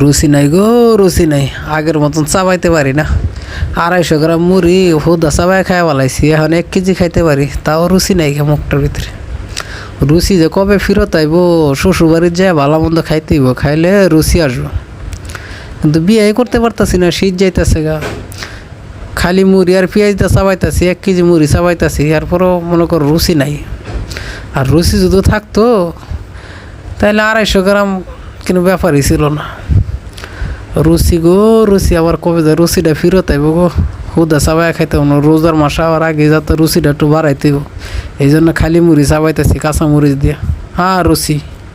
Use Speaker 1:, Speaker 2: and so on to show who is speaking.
Speaker 1: রুচি নাই গো, রুচি নাই, আগের মতন চাবাইতে পারি না। 250 গ্রাম মুড়ি হুদা চাবাই খাই পালাইছি, এখন 1 কেজি খাইতে পারি, তাও রুচি নাই মুখটার ভিতরে। রুচি যে কবে ফেরত আইব, শ্বশুর বাড়ির যায় ভালো মন্দ খাইতেইব, খাইলে রুচি আসবো। কিন্তু বিয়ে করতে পারতাছি না, শীত যাইতেছে গা, খালি মুড়ি আর পেঁয়াজটা চাবাইতাছি, 1 কেজি মুড়ি চাবাইতাছি, এরপরও মনে করো রুচি নাই। আর রুচি যদি থাকতো তাহলে 250 গ্রাম কোনো ব্যাপারই ছিল না। রুচি গো রুচি, আবার কবে যায় রুচিটা ফেরত আইব গো। হুদা চাবাই খাইতে রোজার মাসে আবার আগে যাতে রুচিটা একটু বাড়াইতে, এই জন্য খালি মুড়ি চাবাইতেছি কাঁচা মরিচ দিয়া। হ্যাঁ রুচি।